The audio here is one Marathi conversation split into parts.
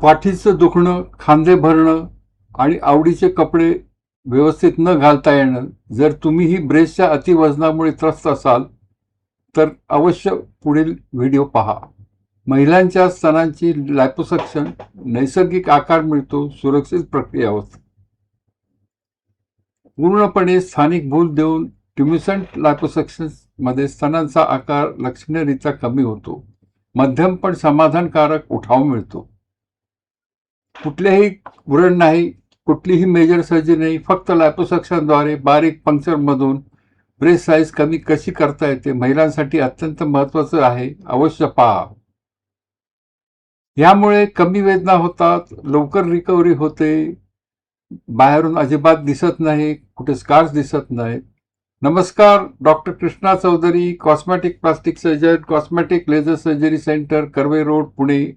पाठीचं दुखणं, खांदे भरणं आणि आवडीचे कपडे व्यवस्थित न घालता येणं, जर तुम्हीही ब्रेस्टच्या अतिवजनामुळे त्रस्त असाल तर अवश्य पुढील व्हिडिओ पहा. महिलांच्या स्तनांची लायपोसक्शन नैसर्गिक आकार मिळतो, सुरक्षित प्रक्रिया होते. पूर्णपणे स्थानिक भूल देऊन ट्युमिसंट लायपोसक्शन मध्ये स्तनांचा आकार लक्षणीयरित्या कमी होतो. मध्यम पण समाधानकारक उठाव मिळतो. कुठलेही व्रण नाही, कुठलीही मेजर सर्जरी नाही, फक्त लायपोसक्शनद्वारे बारीक पंक्चरमधून ब्रेस्ट साईज कमी कशी करता येते. महिलांसाठी अत्यंत महत्त्वाचं आहे, अवश्य पहा. यामुळे कमी वेदना होतात, लवकर रिकव्हरी होते, बाहेरून अजिबात दिसत नाही, कुठे स्कार्स दिसत नाहीत. नमस्कार, doctor Krishna Chaudhari, cosmetic plastic surgeon, cosmetic laser surgery centre, Karve road, Pune.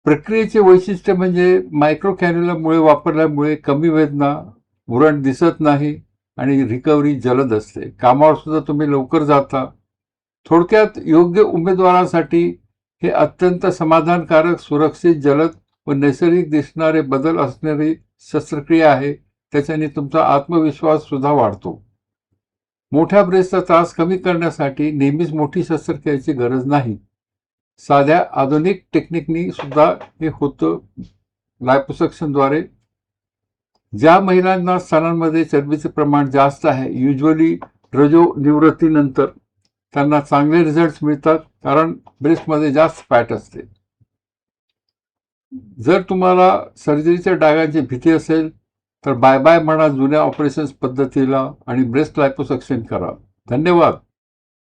प्रक्रियेचे वैशिष्ट्य म्हणजे मायक्रो कॅन्युलामुळे वापरल्यामुळे कमी वेदना, व्रण दिसत नाही आणि रिकव्हरी जलद असते. कामावर सुद्धा तुम्ही लवकर जाता. थोडक्यात योग्य उमेदवारांसाठी हे अत्यंत समाधानकारक, सुरक्षित, जलद व नैसर्गिक दिसणारे बदल असणारी शस्त्रक्रिया आहे. त्याच्याने तुमचा आत्मविश्वास सुद्धा वाढतो. मोठ्या ब्रेस्टचा त्रास कमी करण्यासाठी नेहमीच मोठी शस्त्रक्रियेची गरज नाही. साध्या आधुनिक टेक्निकनी सुद्धा हे होतं लायपोसक्शनद्वारे. ज्या महिलांना स्तनांमध्ये चरबीचे प्रमाण जास्त आहे, युजली रजो निवृत्तीनंतर, त्यांना चांगले रिझल्ट्स मिळतात, कारण ब्रेस्टमध्ये जास्त फॅट असते. जर तुम्हाला सर्जरीच्या डागांची भीती असेल तर बाय बाय म्हणा जुन्या ऑपरेशन्स पद्धतीला आणि ब्रेस्ट लायपोसक्शन करा. धन्यवाद.